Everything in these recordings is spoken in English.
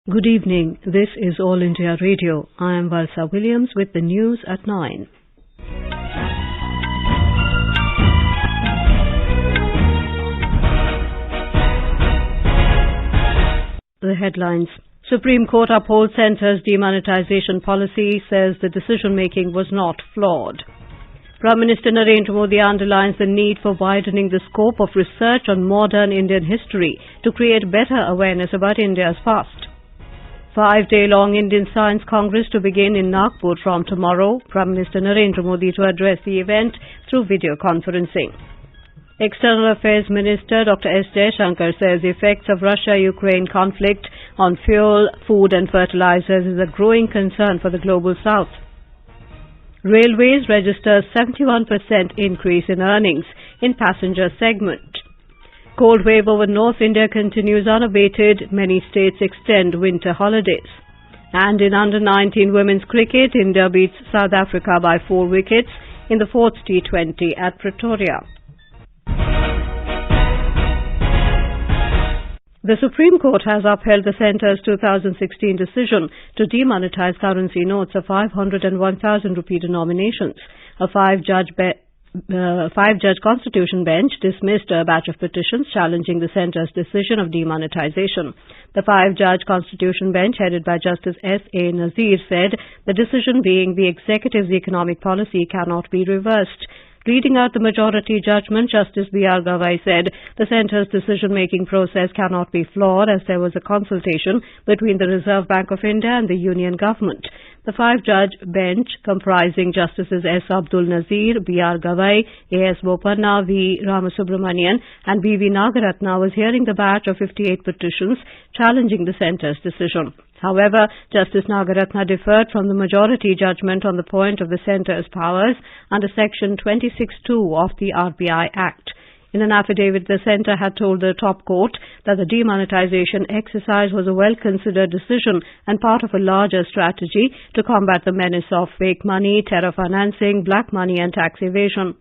Good evening. This is All India Radio. I am Valsa Williams with the news at 9. The headlines. Supreme Court upholds Centre's demonetisation policy, says the decision-making was not flawed. Prime Minister Narendra Modi underlines the need for widening the scope of research on modern Indian history to create better awareness about India's past. 5-day-long Indian Science Congress to begin in Nagpur from tomorrow. Prime Minister Narendra Modi to address the event through video conferencing. External Affairs Minister Dr. Jaishankar says the effects of Russia-Ukraine conflict on fuel, food and fertilizers is a growing concern for the global south. Railways register 71% increase in earnings in passenger segment. Cold wave over North India continues unabated. Many states extend winter holidays. And in under-19 women's cricket, India beats South Africa by 4 wickets in the 4th T20 at Pretoria. The Supreme Court has upheld the Centre's 2016 decision to demonetize currency notes of 500 and 1,000 rupee denominations. A five-judge Constitution bench dismissed a batch of petitions challenging the Centre's decision of demonetization. The 5-judge Constitution bench, headed by Justice S.A. Nazir, said the decision, being the executive's economic policy, cannot be reversed. Reading out the majority judgment, Justice B.R. Gavai said the Centre's decision-making process cannot be flawed as there was a consultation between the Reserve Bank of India and the Union Government. The 5-judge bench, comprising Justices S. Abdul Nazir, B.R. Gavai, A.S. Bopanna, V. Ramasubramanian and B.V. Nagaratna, was hearing the batch of 58 petitions challenging the Centre's decision. However, Justice Nagaratna differed from the majority judgment on the point of the Centre's powers under Section 26(2) of the RBI Act. In an affidavit, the Centre had told the top court that the demonetization exercise was a well-considered decision and part of a larger strategy to combat the menace of fake money, terror financing, black money and tax evasion.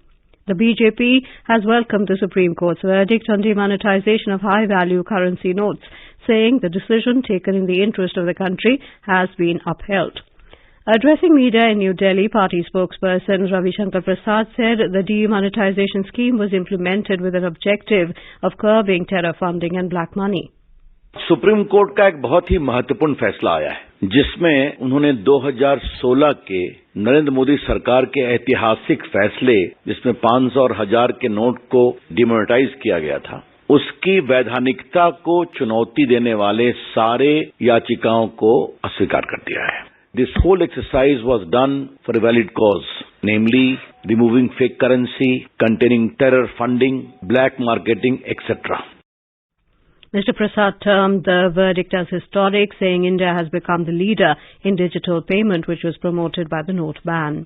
The BJP has welcomed the Supreme Court's verdict on demonetization of high-value currency notes, saying the decision taken in the interest of the country has been upheld. Addressing media in New Delhi, party spokesperson Jaishankar said the demonetization scheme was implemented with an objective of curbing terror funding and black money. Supreme court का एक बहुत ही महत्वपूर्ण फैसला आया है, जिसमें उन्होंने 2016 के नरेंद्र मोदी सरकार के ऐतिहासिक फैसले, जिसमें 500 और 1000 के नोट को डिमोनेटाइज किया गया था, उसकी वैधानिकता को चुनौती देने वाले सारे याचिकाओं को अस्वीकार कर दिया है. This whole exercise was done for a valid cause, namely removing fake currency, containing terror funding, black marketing, etc. Mr. Prasad termed the verdict as historic, saying India has become the leader in digital payment, which was promoted by the note ban.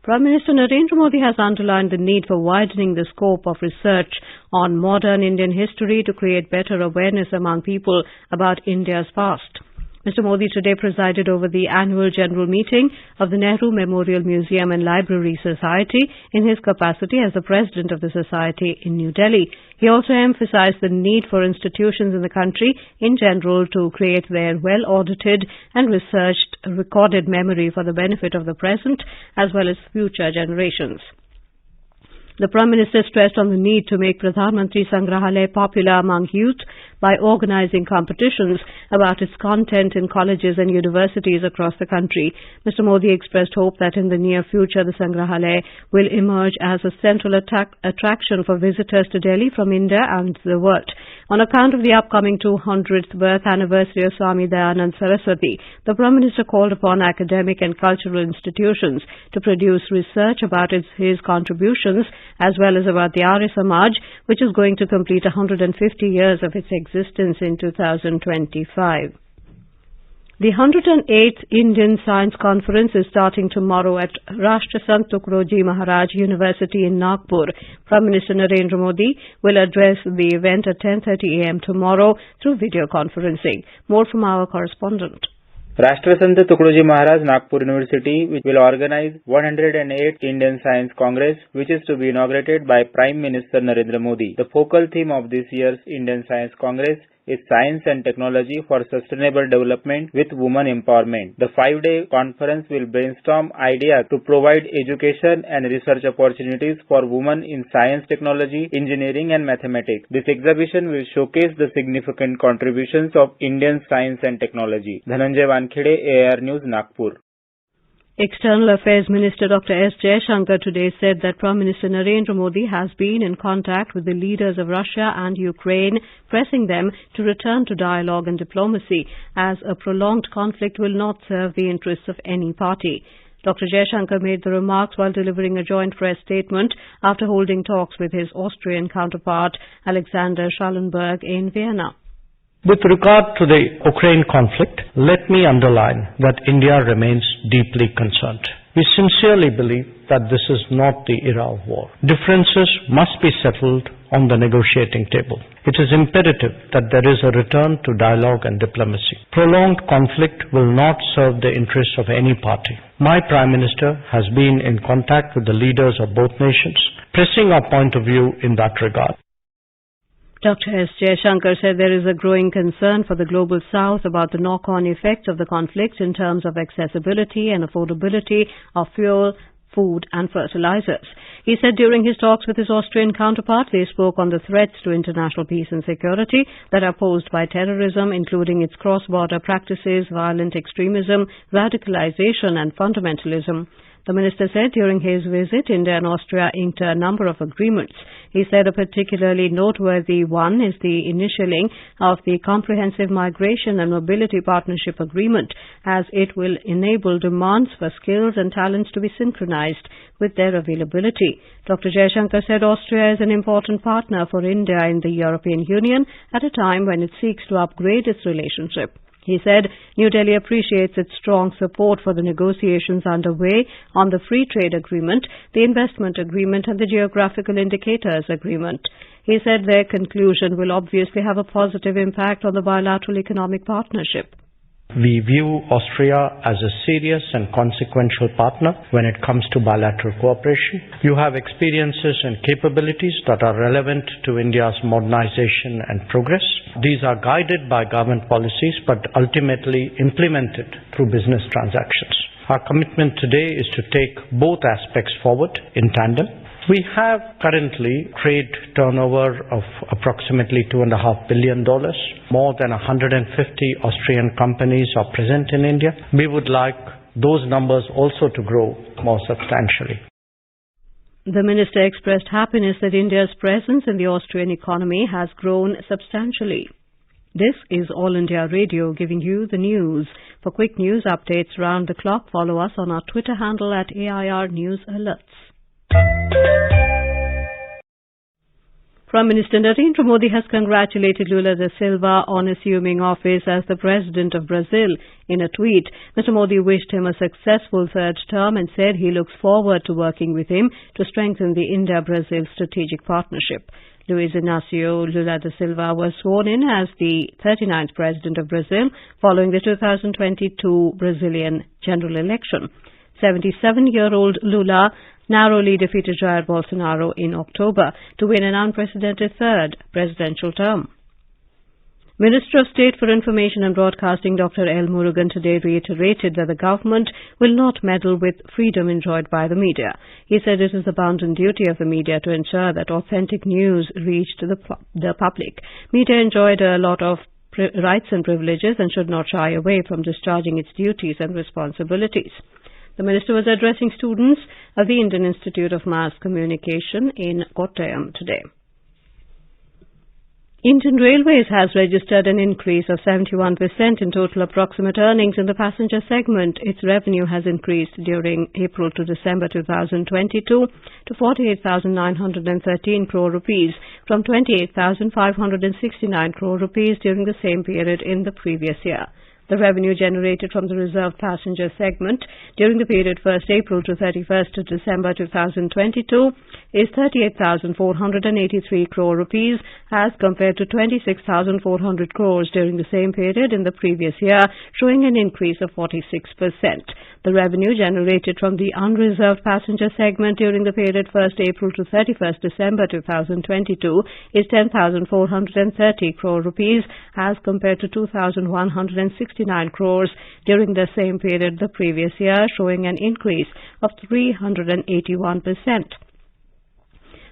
Prime Minister Narendra Modi has underlined the need for widening the scope of research on modern Indian history to create better awareness among people about India's past. Mr. Modi today presided over the annual general meeting of the Nehru Memorial Museum and Library Society in his capacity as the president of the society in New Delhi. He also emphasized the need for institutions in the country in general to create their well-audited and researched recorded memory for the benefit of the present as well as future generations. The Prime Minister stressed on the need to make Pradhan Mantri Sangrahalaya popular among youth by organizing competitions about its content in colleges and universities across the country. Mr. Modi expressed hope that in the near future the Sangrahalaya will emerge as a central attraction for visitors to Delhi from India and the world. On account of the upcoming 200th birth anniversary of Swami Dayanand Saraswati, the Prime Minister called upon academic and cultural institutions to produce research about his contributions as well as about the Arya Samaj, which is going to complete 150 years of its existence in 2025. The 108th Indian Science Conference is starting tomorrow at Rashtrasant Tukaroji Maharaj University in Nagpur. Prime Minister Narendra Modi will address the event at 10:30 a.m. tomorrow through video conferencing. More from our correspondent. Rashtrasant Tukaroji Maharaj Nagpur University, which will organize 108th Indian Science Congress, which is to be inaugurated by Prime Minister Narendra Modi. The focal theme of this year's Indian Science Congress is Science and Technology for Sustainable Development with Women Empowerment. The 5-day conference will brainstorm ideas to provide education and research opportunities for women in science, technology, engineering and mathematics. This exhibition will showcase the significant contributions of Indian science and technology. Dhananjay Wankhede, AIR News, Nagpur. External Affairs Minister Dr. S. Jaishankar today said that Prime Minister Narendra Modi has been in contact with the leaders of Russia and Ukraine, pressing them to return to dialogue and diplomacy, as a prolonged conflict will not serve the interests of any party. Dr. Jaishankar made the remarks while delivering a joint press statement after holding talks with his Austrian counterpart, Alexander Schallenberg, in Vienna. With regard to the Ukraine conflict, let me underline that India remains deeply concerned. We sincerely believe that this is not the era of war. Differences must be settled on the negotiating table. It is imperative that there is a return to dialogue and diplomacy. Prolonged conflict will not serve the interests of any party. My Prime Minister has been in contact with the leaders of both nations, pressing our point of view in that regard. Dr. S. Jaishankar said there is a growing concern for the Global South about the knock-on effects of the conflict in terms of accessibility and affordability of fuel, food and fertilizers. He said during his talks with his Austrian counterpart, they spoke on the threats to international peace and security that are posed by terrorism, including its cross-border practices, violent extremism, radicalization and fundamentalism. The minister said during his visit, India and Austria inked a number of agreements. He said a particularly noteworthy one is the initialing of the Comprehensive Migration and Mobility Partnership Agreement, as it will enable demands for skills and talents to be synchronized with their availability. Dr. Jaishankar said Austria is an important partner for India in the European Union at a time when it seeks to upgrade its relationship. He said New Delhi appreciates its strong support for the negotiations underway on the Free Trade Agreement, the Investment Agreement and the Geographical Indicators Agreement. He said their conclusion will obviously have a positive impact on the bilateral economic partnership. We view Austria as a serious and consequential partner when it comes to bilateral cooperation. You have experiences and capabilities that are relevant to India's modernization and progress. These are guided by government policies but ultimately implemented through business transactions. Our commitment today is to take both aspects forward in tandem. We have currently trade turnover of approximately $2.5 billion. More than 150 Austrian companies are present in India. We would like those numbers also to grow more substantially. The minister expressed happiness that India's presence in the Austrian economy has grown substantially. This is All India Radio giving you the news. For quick news updates round the clock, follow us on our Twitter handle at AIR News Alerts. Prime Minister Narendra Modi has congratulated Lula da Silva on assuming office as the President of Brazil. In a tweet, Mr. Modi wished him a successful third term and said he looks forward to working with him to strengthen the India-Brazil strategic partnership. Luiz Inácio Lula da Silva was sworn in as the 39th President of Brazil following the 2022 Brazilian general election. 77-year-old Lula narrowly defeated Jair Bolsonaro in October to win an unprecedented third presidential term. Minister of State for Information and Broadcasting Dr. L. Murugan today reiterated that the government will not meddle with freedom enjoyed by the media. He said it is the bounden duty of the media to ensure that authentic news reached the public. Media enjoyed a lot of rights and privileges and should not shy away from discharging its duties and responsibilities. The minister was addressing students of the Indian Institute of Mass Communication in Kottayam today. Indian Railways has registered an increase of 71% in total approximate earnings in the passenger segment. Its revenue has increased during April to December 2022 to 48,913 crore rupees from 28,569 crore rupees during the same period in the previous year. The revenue generated from the reserved passenger segment during the period 1st April to 31st December 2022 is 38,483 crore rupees as compared to 26,400 crores during the same period in the previous year, showing an increase of 46%. The revenue generated from the unreserved passenger segment during the period 1st April to 31st December 2022 is 10,430 crore rupees as compared to 2,169 crores during the same period the previous year, showing an increase of 381%.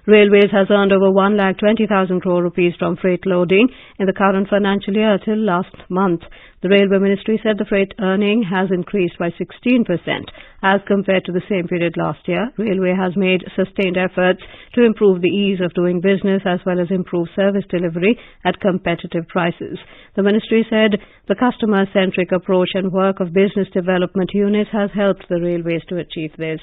Railways has earned over 1,20,000 crore rupees from freight loading in the current financial year till last month. The Railway Ministry said the freight earning has increased by 16% as compared to the same period last year. Railway has made sustained efforts to improve the ease of doing business as well as improve service delivery at competitive prices. The Ministry said the customer-centric approach and work of business development units has helped the railways to achieve this.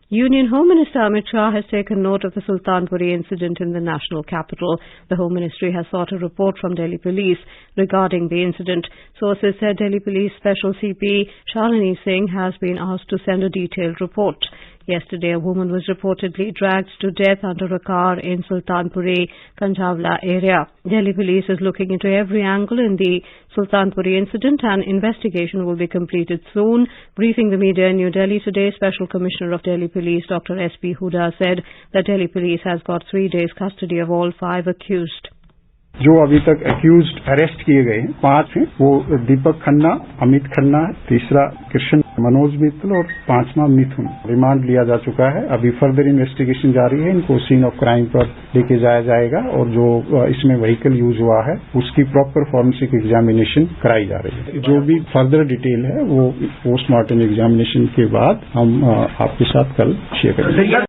Union Home Minister Amit Shah has taken note of the Sultanpuri incident in the national capital. The Home Ministry has sought a report from Delhi Police regarding the incident. Sources said Delhi Police Special CP Shalini Singh has been asked to send a detailed report. Yesterday, a woman was reportedly dragged to death under a car in Sultanpuri, Kanjhavla area. Delhi Police is looking into every angle in the Sultanpuri incident and investigation will be completed soon. Briefing the media in New Delhi today, Special Commissioner of Delhi Police Dr. S.P. Huda said that Delhi Police has got 3 days custody of all 5 accused. जो अभी तक accused arrest किए गए हैं 5 हैं, वो दीपक खन्ना, अमित खन्ना, तीसरा कृष्ण मनोज मित्तल और 5वां मिथुन। रिमांड लिया जा चुका है। अभी फर्दर इन्वेस्टिगेशन जारी है। इनको सीन ऑफ क्राइम पर लेके जाया जाएगा और जो इसमें व्हीकल यूज हुआ है उसकी प्रॉपर फॉरेंसिक एग्जामिनेशन कराई जा रही है। जो भी फर्दर डिटेल है वो पोस्टमार्टम एग्जामिनेशन के बाद हम आपके साथ कल शेयर करेंगे।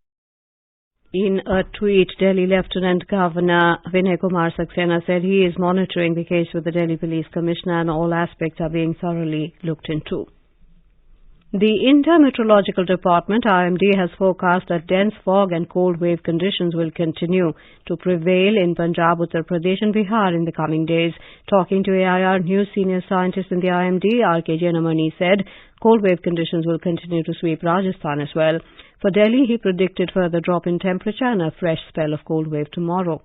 In a tweet, Delhi Lieutenant Governor Vinay Kumar Saxena said he is monitoring the case with the Delhi Police Commissioner and all aspects are being thoroughly looked into. The India Meteorological Department, IMD, has forecast that dense fog and cold wave conditions will continue to prevail in Punjab, Uttar Pradesh and Bihar in the coming days. Talking to AIR News, senior scientist in the IMD, R.K. Janamani, said cold wave conditions will continue to sweep Rajasthan as well. For Delhi, he predicted further drop in temperature and a fresh spell of cold wave tomorrow.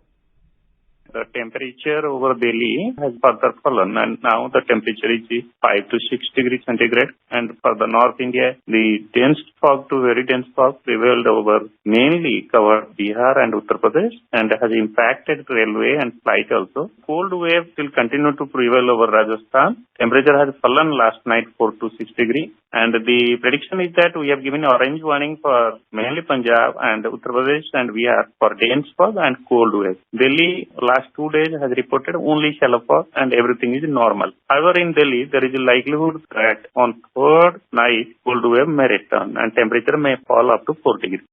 The temperature over Delhi has further fallen and now the temperature is 5 to 6 degrees centigrade. And for the North India, the dense fog to very dense fog prevailed over mainly covered Bihar and Uttar Pradesh and has impacted railway and flight also. Cold wave will continue to prevail over Rajasthan. Temperature has fallen last night 4 to 6 degrees. And the prediction is that we have given orange warning for mainly Punjab and Uttar Pradesh and Bihar for dense fog and cold wave. Delhi last 2 days has reported only shallow fog and everything is normal. However, in Delhi, there is a likelihood that on third night, cold wave may return and temperature may fall up to 4 degrees.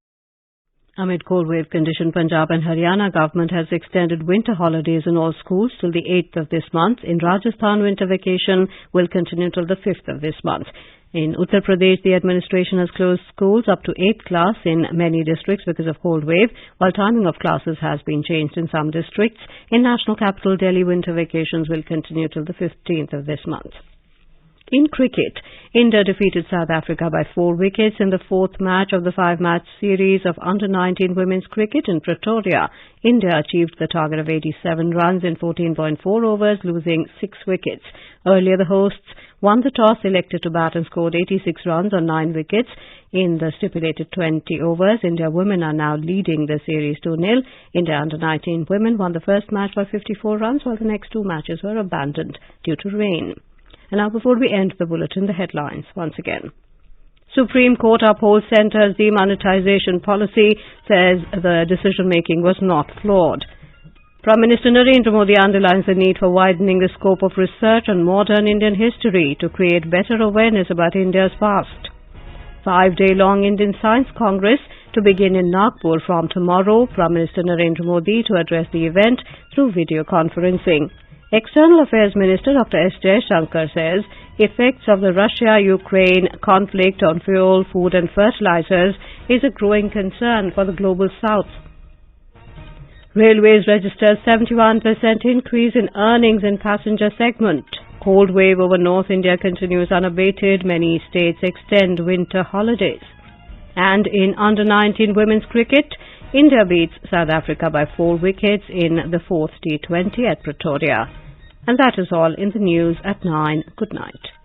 Amid cold wave condition, Punjab and Haryana government has extended winter holidays in all schools till the 8th of this month. In Rajasthan, winter vacation will continue till the 5th of this month. In Uttar Pradesh, the administration has closed schools up to 8th class in many districts because of cold wave, while timing of classes has been changed in some districts. In national capital Delhi, winter vacations will continue till the 15th of this month. In cricket, India defeated South Africa by 4 wickets in the 4th match of the 5-match series of under-19 women's cricket in Pretoria. India achieved the target of 87 runs in 14.4 overs, losing 6 wickets. Earlier, the hosts won the toss, elected to bat and scored 86 runs on 9 wickets. In the stipulated 20 overs, India women are now leading the series 2-0. India under-19 women won the first match by 54 runs, while the next 2 matches were abandoned due to rain. And now, before we end the bulletin, the headlines once again. Supreme Court upholds Centre's demonetisation policy, says the decision-making was not flawed. Prime Minister Narendra Modi underlines the need for widening the scope of research on modern Indian history to create better awareness about India's past. 5-day-long Indian Science Congress to begin in Nagpur from tomorrow. Prime Minister Narendra Modi to address the event through video conferencing. External Affairs Minister Dr. S. Jaishankar says effects of the Russia-Ukraine conflict on fuel, food and fertilizers is a growing concern for the global south. Railways registered 71% increase in earnings in passenger segment. cold wave over North India continues unabated. Many states extend winter holidays. And in under-19 women's cricket, India beats South Africa by 4 wickets in the 4th T20 at Pretoria. And that is all in the news at 9. Good night.